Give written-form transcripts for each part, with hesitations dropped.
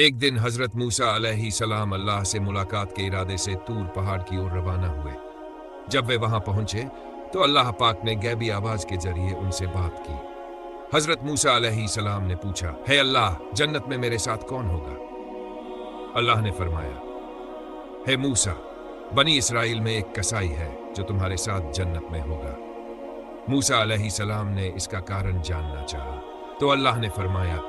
एक दिन हजरत मूसा अलैहिस्सलाम अल्लाह से मुलाकात के इरादे से तूर पहाड़ की ओर रवाना हुए। जब वे वहां पहुंचे तो अल्लाह पाक ने गैबी आवाज के जरिए उनसे बात की। हजरत मूसा अलैहिस्सलाम ने पूछा, हे अल्लाह, जन्नत में मेरे साथ कौन होगा? अल्लाह ने फरमाया, हे मूसा, बनी इसराइल में एक कसाई है जो तुम्हारे साथ जन्नत में होगा। मूसा अलैहिस्सलाम ने इसका कारण जानना चाहा तो अल्लाह ने फरमाया,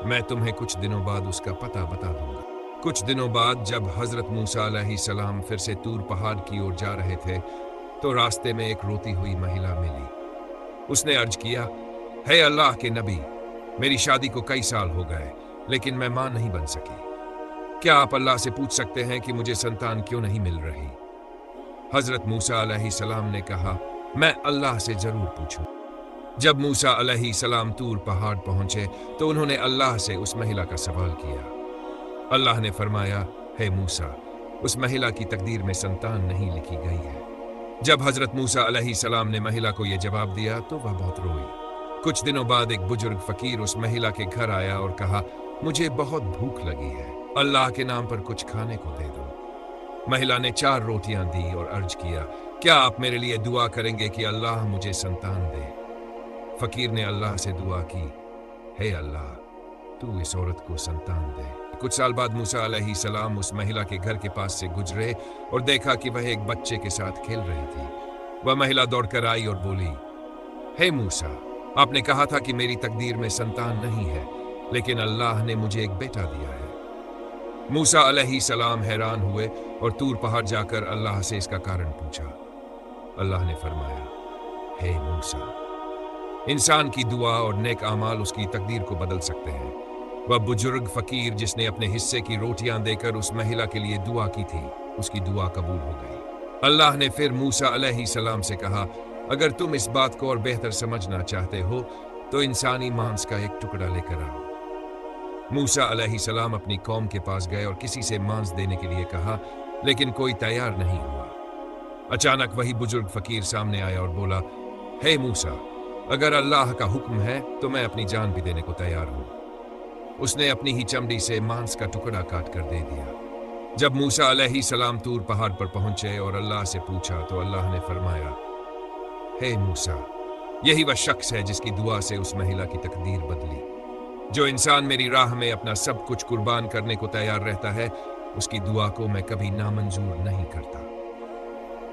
मैं तुम्हें कुछ दिनों बाद उसका पता बता दूंगा। कुछ दिनों बाद जब हजरत मूसा अलैहिस्सलाम फिर से तूर पहाड़ की ओर जा रहे थे तो रास्ते में एक रोती हुई महिला मिली। उसने अर्ज किया, हे अल्लाह के नबी, मेरी शादी को कई साल हो गए लेकिन मैं मां नहीं बन सकी। क्या आप अल्लाह से पूछ सकते हैं कि मुझे संतान क्यों नहीं मिल रही? हजरत मूसा अलैहिस्सलाम ने कहा, मैं अल्लाह से जरूर पूछूं। जब मूसा अलैहिस्सलाम तूर पहाड़ पहुंचे तो उन्होंने अल्लाह से उस महिला का सवाल किया। अल्लाह ने फरमाया, हे मूसा, उस महिला की तकदीर में संतान नहीं लिखी गई है। जब हजरत मूसा अलैहिस्सलाम ने महिला को यह जवाब दिया तो वह बहुत रोई। कुछ दिनों बाद एक बुजुर्ग फकीर उस महिला के घर आया और कहा, मुझे बहुत भूख लगी है, अल्लाह के नाम पर कुछ खाने को दे दो। महिला ने 4 रोटियां दी और अर्ज किया, क्या आप मेरे लिए दुआ करेंगे कि अल्लाह मुझे संतान दे? फकीर ने अल्लाह से दुआ की, हे अल्लाह, तू इस औरत को संतान दे। कुछ साल बाद मूसा अलैहिस्सलाम उस महिला के घर के पास से गुजरे और देखा कि वह एक बच्चे के साथ खेल रही थी। वह महिला दौड़कर आई और बोली, हे मूसा, आपने कहा था कि मेरी तकदीर में संतान नहीं है, लेकिन अल्लाह ने मुझे एक बेटा दिया है। मूसा अलैहिस्सलाम हैरान हुए और तूर पहाड़ जाकर अल्लाह से इसका कारण पूछा। अल्लाह ने फरमाया, हे मूसा, इंसान की दुआ और नेक आमाल उसकी तकदीर को बदल सकते हैं। वह बुजुर्ग फकीर जिसने अपने हिस्से की रोटियां देकर उस महिला के लिए दुआ की थी, उसकी दुआ कबूल हो गई। अल्लाह ने फिर मूसा अलैहिस्सलाम से कहा, अगर तुम इस बात को और बेहतर समझना चाहते हो तो इंसानी मांस का एक टुकड़ा लेकर आओ। मूसा अलैहिस्सलाम अपनी कौम के पास गए और किसी से मांस देने के लिए कहा, लेकिन कोई तैयार नहीं हुआ। अचानक वही बुजुर्ग फकीर सामने आया और बोला, हे मूसा, अगर अल्लाह का हुक्म है तो मैं अपनी जान भी देने को तैयार हूं। उसने अपनी ही चमड़ी से मांस का टुकड़ा काट कर दे दिया। जब मूसा अलैहिस्सलाम तूर पहाड़ पर पहुंचे और अल्लाह से पूछा तो अल्लाह ने फरमाया, हे मूसा, यही वह शख्स है जिसकी दुआ से उस महिला की तकदीर बदली। जो इंसान मेरी राह में अपना सब कुछ कुर्बान करने को तैयार रहता है, उसकी दुआ को मैं कभी नामंजूर नहीं करता।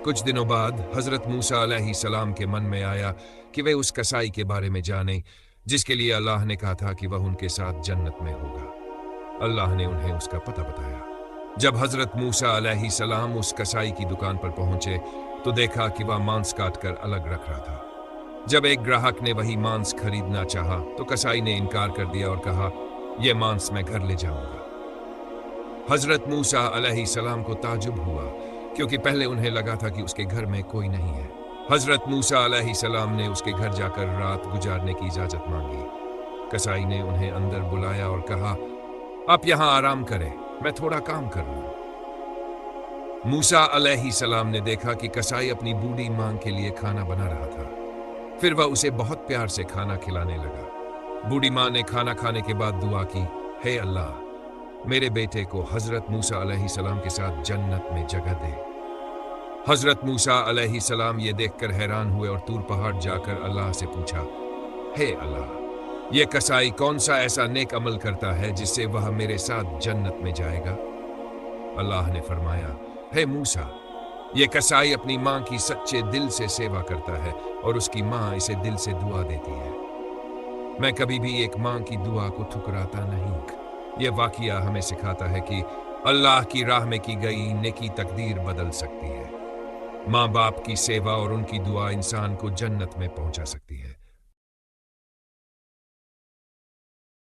कुछ दिनों बाद हजरत मूसा अलैहिस्सलाम के मन में आया कि वे उस कसाई के बारे में जाने जिसके लिए अल्लाह ने कहा था कि वह उनके साथ जन्नत में होगा। अल्लाह ने उन्हें उसका पता बताया। जब हजरत मूसा अलैहिस्सलाम उस कसाई की दुकान पर पहुंचे तो देखा कि वह मांस काटकर अलग रख रहा था। जब एक ग्राहक ने वही मांस खरीदना चाहा तो कसाई ने इनकार कर दिया और कहा, यह मांस मैं घर ले जाऊंगा। हजरत मूसा अलैहिस्सलाम को ताजुब हुआ क्योंकि पहले उन्हें लगा था कि उसके घर में कोई नहीं है। हजरत मूसा अलैहिस्सलाम ने उसके घर जाकर रात गुजारने की इजाजत मांगी। कसाई ने उन्हें अंदर बुलाया और कहा, आप यहां आराम करें, मैं थोड़ा काम कर लूं। मूसा अलैहिस्सलाम ने देखा कि कसाई अपनी बूढ़ी मां के लिए खाना बना रहा था। फिर वह उसे बहुत प्यार से खाना खिलाने लगा। बूढ़ी मां ने खाना खाने के बाद दुआ की, हे अल्लाह, मेरे बेटे को हजरत मूसा अलैहिस्सलाम के साथ जन्नत में जगह दे। हजरत मूसा अलैहिस्सलाम ये देखकर हैरान हुए और तूर पहाड़ जाकर अल्लाह से पूछा, हे अल्लाह, ये कसाई कौन सा ऐसा नेक अमल करता है जिससे वह मेरे साथ जन्नत में जाएगा? अल्लाह ने फरमाया, हे मूसा, ये कसाई अपनी मां की सच्चे दिल से सेवा करता है और उसकी मां इसे दिल से दुआ देती है। मैं कभी भी एक मां की दुआ को ठुकराता नहीं। यह वाकया हमें सिखाता है कि अल्लाह की राह में की गई नेकी तकदीर बदल सकती है। माँ बाप की सेवा और उनकी दुआ इंसान को जन्नत में पहुंचा सकती है।